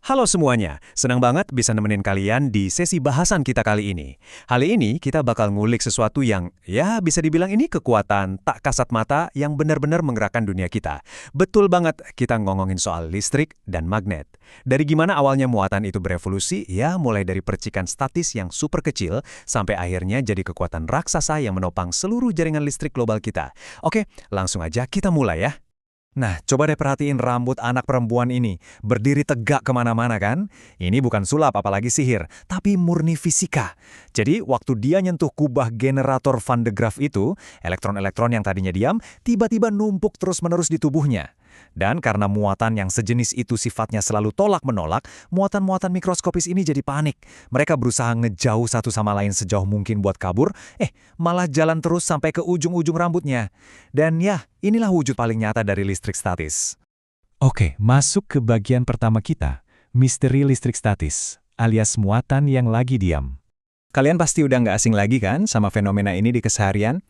Halo semuanya, senang banget bisa nemenin kalian di sesi bahasan kita kali ini. Kali ini kita bakal ngulik sesuatu yang, ya bisa dibilang ini kekuatan tak kasat mata yang benar-benar menggerakkan dunia kita. Betul banget, kita ngomongin soal listrik dan magnet. Dari gimana awalnya muatan itu berevolusi, ya mulai dari percikan statis yang super kecil, sampai akhirnya jadi kekuatan raksasa yang menopang seluruh jaringan listrik global kita. Oke, langsung aja kita mulai ya. Nah, coba deh perhatiin rambut anak perempuan ini. Berdiri tegak kemana-mana kan? Ini bukan sulap apalagi sihir, tapi murni fisika. Jadi, waktu dia nyentuh kubah generator Van de Graaff itu, elektron-elektron yang tadinya diam, tiba-tiba numpuk terus-menerus di tubuhnya. Dan karena muatan yang sejenis itu sifatnya selalu tolak-menolak, muatan-muatan mikroskopis ini jadi panik. Mereka berusaha ngejauh satu sama lain sejauh mungkin buat kabur, malah jalan terus sampai ke ujung-ujung rambutnya. Dan ya, inilah wujud paling nyata dari listrik statis. Oke, masuk ke bagian pertama kita, misteri listrik statis, alias muatan yang lagi diam. Kalian pasti udah nggak asing lagi kan sama fenomena ini di keseharian?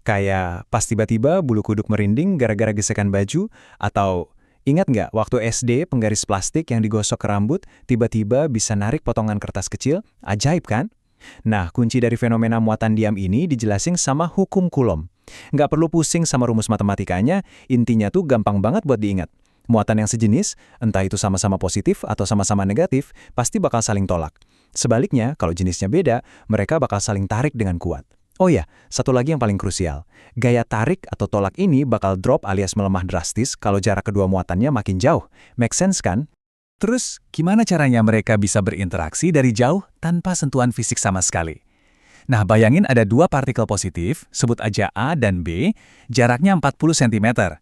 Kayak pas tiba-tiba bulu kuduk merinding gara-gara gesekan baju, atau ingat nggak waktu SD penggaris plastik yang digosok ke rambut tiba-tiba bisa narik potongan kertas kecil? Ajaib kan? Nah, kunci dari fenomena muatan diam ini dijelasin sama hukum Coulomb. Nggak perlu pusing sama rumus matematikanya, intinya tuh gampang banget buat diingat. Muatan yang sejenis, entah itu sama-sama positif atau sama-sama negatif, pasti bakal saling tolak. Sebaliknya, kalau jenisnya beda, mereka bakal saling tarik dengan kuat. Oh ya, satu lagi yang paling krusial. Gaya tarik atau tolak ini bakal drop alias melemah drastis kalau jarak kedua muatannya makin jauh. Make sense kan? Terus, gimana caranya mereka bisa berinteraksi dari jauh tanpa sentuhan fisik sama sekali? Nah, bayangin ada dua partikel positif, sebut aja A dan B, jaraknya 40 cm.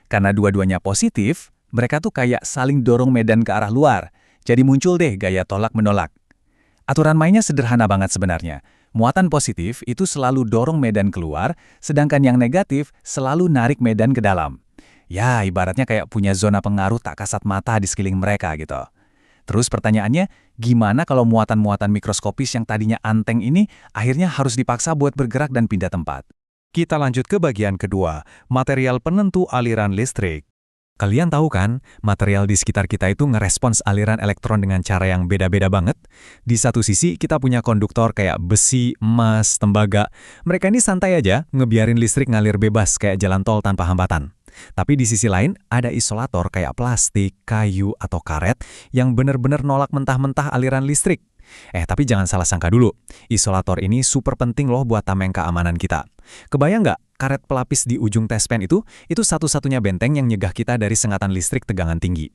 Karena dua-duanya positif, mereka tuh kayak saling dorong medan ke arah luar. Jadi muncul deh gaya tolak-menolak. Aturan mainnya sederhana banget sebenarnya. Muatan positif itu selalu dorong medan keluar, sedangkan yang negatif selalu narik medan ke dalam. Ya, ibaratnya kayak punya zona pengaruh tak kasat mata di sekeliling mereka gitu. Terus pertanyaannya, gimana kalau muatan-muatan mikroskopis yang tadinya anteng ini akhirnya harus dipaksa buat bergerak dan pindah tempat? Kita lanjut ke bagian kedua, material penentu aliran listrik. Kalian tahu kan, material di sekitar kita itu ngerespons aliran elektron dengan cara yang beda-beda banget. Di satu sisi, kita punya konduktor kayak besi, emas, tembaga. Mereka ini santai aja, ngebiarin listrik ngalir bebas kayak jalan tol tanpa hambatan. Tapi di sisi lain, ada isolator kayak plastik, kayu, atau karet yang benar-benar nolak mentah-mentah aliran listrik. Tapi jangan salah sangka dulu. Isolator ini super penting loh buat tameng keamanan kita. Kebayang nggak, karet pelapis di ujung tespen itu satu-satunya benteng yang nyegah kita dari sengatan listrik tegangan tinggi.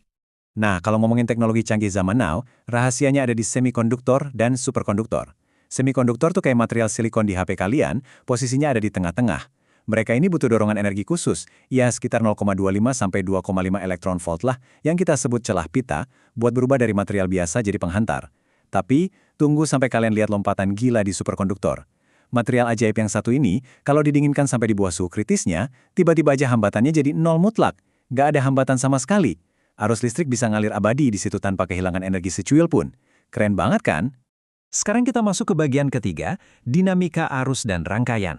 Nah, kalau ngomongin teknologi canggih zaman now, rahasianya ada di semikonduktor dan superkonduktor. Semikonduktor tuh kayak material silikon di HP kalian, posisinya ada di tengah-tengah. Mereka ini butuh dorongan energi khusus, ya sekitar 0,25 sampai 2,5 elektron volt lah, yang kita sebut celah pita, buat berubah dari material biasa jadi penghantar. Tapi, tunggu sampai kalian lihat lompatan gila di superkonduktor. Material ajaib yang satu ini, kalau didinginkan sampai di bawah suhu kritisnya, tiba-tiba aja hambatannya jadi nol mutlak. Nggak ada hambatan sama sekali. Arus listrik bisa ngalir abadi di situ tanpa kehilangan energi secuil pun. Keren banget kan? Sekarang kita masuk ke bagian ketiga, dinamika arus dan rangkaian.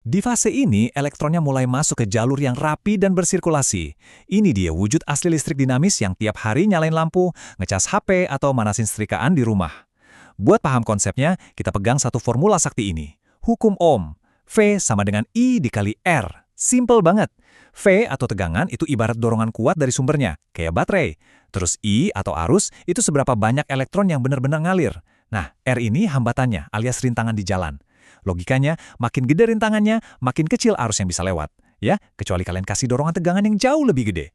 Di fase ini, elektronnya mulai masuk ke jalur yang rapi dan bersirkulasi. Ini dia wujud asli listrik dinamis yang tiap hari nyalain lampu, ngecas HP, atau manasin setrikaan di rumah. Buat paham konsepnya, kita pegang satu formula sakti ini. Hukum Ohm. V sama dengan I dikali R. Simple banget. V atau tegangan itu ibarat dorongan kuat dari sumbernya, kayak baterai. Terus I atau arus itu seberapa banyak elektron yang benar-benar ngalir. Nah, R ini hambatannya alias rintangan di jalan. Logikanya, makin gede rintangannya, makin kecil arus yang bisa lewat. Ya, kecuali kalian kasih dorongan tegangan yang jauh lebih gede.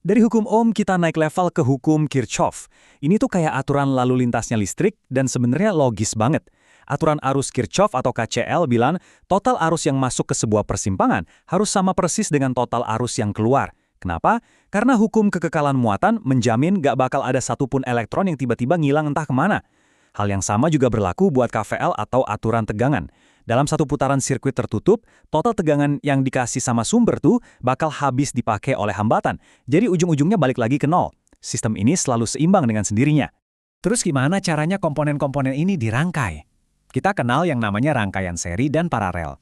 Dari hukum Ohm kita naik level ke hukum Kirchhoff. Ini tuh kayak aturan lalu lintasnya listrik dan sebenarnya logis banget. Aturan arus Kirchhoff atau KCL bilang total arus yang masuk ke sebuah persimpangan harus sama persis dengan total arus yang keluar. Kenapa? Karena hukum kekekalan muatan menjamin gak bakal ada satupun elektron yang tiba-tiba ngilang entah kemana. Hal yang sama juga berlaku buat KVL atau aturan tegangan. Dalam satu putaran sirkuit tertutup, total tegangan yang dikasih sama sumber tuh bakal habis dipakai oleh hambatan. Jadi ujung-ujungnya balik lagi ke nol. Sistem ini selalu seimbang dengan sendirinya. Terus gimana caranya komponen-komponen ini dirangkai? Kita kenal yang namanya rangkaian seri dan paralel.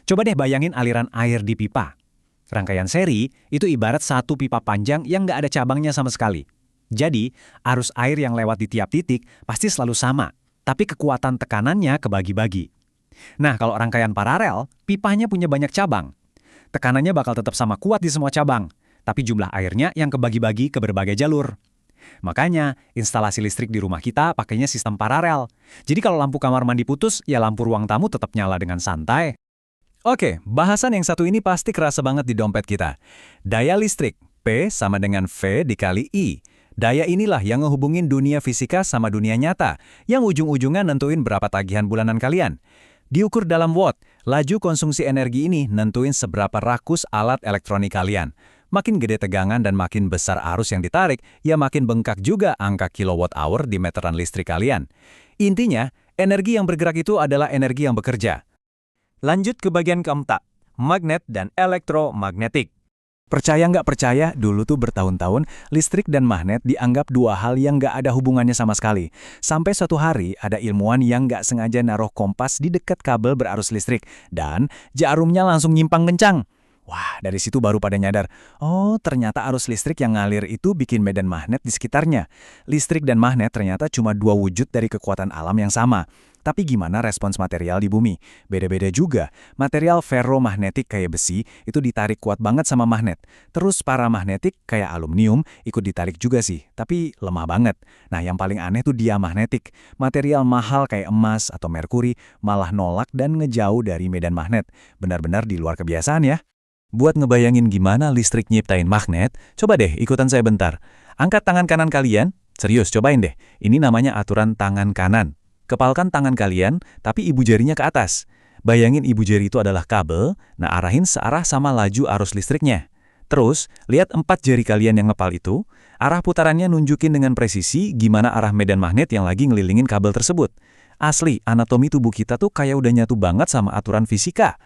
Coba deh bayangin aliran air di pipa. Rangkaian seri itu ibarat satu pipa panjang yang nggak ada cabangnya sama sekali. Jadi, arus air yang lewat di tiap titik pasti selalu sama, tapi kekuatan tekanannya kebagi-bagi. Nah, kalau rangkaian paralel, pipanya punya banyak cabang. Tekanannya bakal tetap sama kuat di semua cabang, tapi jumlah airnya yang kebagi-bagi ke berbagai jalur. Makanya, instalasi listrik di rumah kita pakainya sistem paralel. Jadi kalau lampu kamar mandi putus, ya lampu ruang tamu tetap nyala dengan santai. Oke, bahasan yang satu ini pasti kerasa banget di dompet kita. Daya listrik, P sama dengan V dikali I. Daya inilah yang ngehubungin dunia fisika sama dunia nyata, yang ujung-ujungnya nentuin berapa tagihan bulanan kalian. Diukur dalam watt, laju konsumsi energi ini nentuin seberapa rakus alat elektronik kalian. Makin gede tegangan dan makin besar arus yang ditarik, ya makin bengkak juga angka kilowatt hour di meteran listrik kalian. Intinya, energi yang bergerak itu adalah energi yang bekerja. Lanjut ke bagian keempat, magnet dan elektromagnetik. Percaya nggak percaya, dulu tuh bertahun-tahun, listrik dan magnet dianggap dua hal yang nggak ada hubungannya sama sekali. Sampai suatu hari, ada ilmuwan yang nggak sengaja naruh kompas di dekat kabel berarus listrik, dan jarumnya langsung nyimpang kencang. Wah, dari situ baru pada nyadar, oh ternyata arus listrik yang ngalir itu bikin medan magnet di sekitarnya. Listrik dan magnet ternyata cuma dua wujud dari kekuatan alam yang sama. Tapi gimana respons material di bumi? Beda-beda juga. Material ferromagnetik kayak besi itu ditarik kuat banget sama magnet. Terus paramagnetik kayak aluminium ikut ditarik juga sih, tapi lemah banget. Nah, yang paling aneh tuh diamagnetik. Material mahal kayak emas atau merkuri malah nolak dan ngejauh dari medan magnet. Benar-benar di luar kebiasaan ya. Buat ngebayangin gimana listrik nyiptain magnet, coba deh ikutan saya bentar. Angkat tangan kanan kalian, serius cobain deh. Ini namanya aturan tangan kanan. Kepalkan tangan kalian, tapi ibu jarinya ke atas. Bayangin ibu jari itu adalah kabel, nah arahin searah sama laju arus listriknya. Terus, lihat 4 jari kalian yang ngepal itu, arah putarannya nunjukin dengan presisi gimana arah medan magnet yang lagi ngelilingin kabel tersebut. Asli, anatomi tubuh kita tuh kayak udah nyatu banget sama aturan fisika.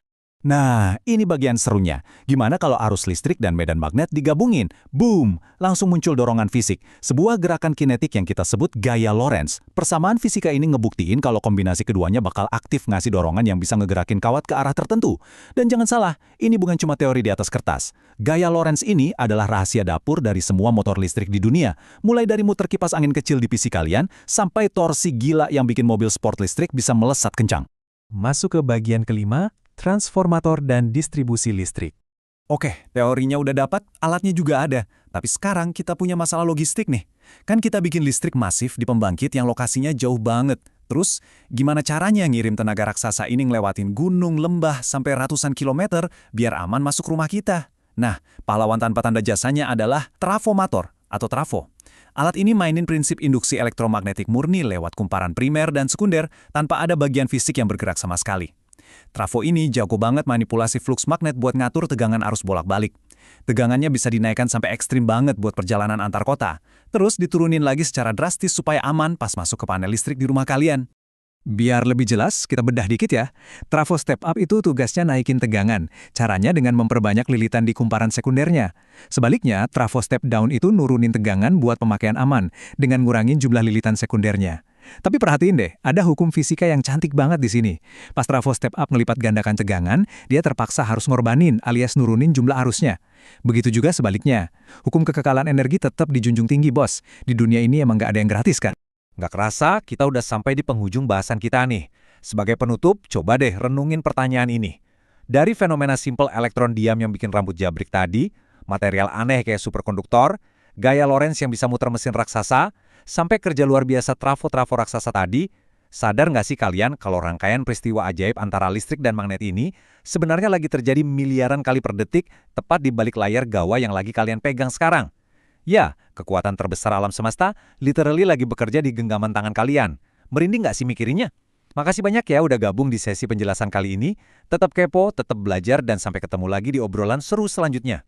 Nah, ini bagian serunya. Gimana kalau arus listrik dan medan magnet digabungin? Boom! Langsung muncul dorongan fisik. Sebuah gerakan kinetik yang kita sebut gaya Lorentz. Persamaan fisika ini ngebuktiin kalau kombinasi keduanya bakal aktif ngasih dorongan yang bisa ngegerakin kawat ke arah tertentu. Dan jangan salah, ini bukan cuma teori di atas kertas. Gaya Lorentz ini adalah rahasia dapur dari semua motor listrik di dunia. Mulai dari muter kipas angin kecil di PC kalian, sampai torsi gila yang bikin mobil sport listrik bisa melesat kencang. Masuk ke bagian kelima, transformator dan distribusi listrik. Oke, teorinya udah dapat, alatnya juga ada. Tapi sekarang kita punya masalah logistik nih. Kan kita bikin listrik masif di pembangkit yang lokasinya jauh banget. Terus, gimana caranya ngirim tenaga raksasa ini ngelewatin gunung, lembah, sampai ratusan kilometer biar aman masuk rumah kita? Nah, pahlawan tanpa tanda jasanya adalah trafomator atau trafo. Alat ini mainin prinsip induksi elektromagnetik murni lewat kumparan primer dan sekunder tanpa ada bagian fisik yang bergerak sama sekali. Trafo ini jago banget manipulasi fluks magnet buat ngatur tegangan arus bolak-balik. Tegangannya bisa dinaikkan sampai ekstrim banget buat perjalanan antar kota. Terus diturunin lagi secara drastis supaya aman pas masuk ke panel listrik di rumah kalian. Biar lebih jelas, kita bedah dikit ya. Trafo step up itu tugasnya naikin tegangan. Caranya dengan memperbanyak lilitan di kumparan sekundernya. Sebaliknya, trafo step down itu nurunin tegangan buat pemakaian aman, dengan ngurangin jumlah lilitan sekundernya. Tapi perhatiin deh, ada hukum fisika yang cantik banget di sini. Pas trafo step up ngelipat gandakan tegangan, dia terpaksa harus ngorbanin alias nurunin jumlah arusnya. Begitu juga sebaliknya. Hukum kekekalan energi tetap dijunjung tinggi, bos. Di dunia ini emang nggak ada yang gratis, kan? Nggak kerasa, kita udah sampai di penghujung bahasan kita nih. Sebagai penutup, coba deh renungin pertanyaan ini. Dari fenomena simpel elektron diam yang bikin rambut jabrik tadi, material aneh kayak superkonduktor, gaya Lorentz yang bisa muter mesin raksasa, sampai kerja luar biasa trafo-trafo raksasa tadi, sadar nggak sih kalian kalau rangkaian peristiwa ajaib antara listrik dan magnet ini sebenarnya lagi terjadi miliaran kali per detik tepat di balik layar gawai yang lagi kalian pegang sekarang? Ya, kekuatan terbesar alam semesta literally lagi bekerja di genggaman tangan kalian. Merinding nggak sih mikirinnya? Makasih banyak ya udah gabung di sesi penjelasan kali ini. Tetap kepo, tetap belajar, dan sampai ketemu lagi di obrolan seru selanjutnya.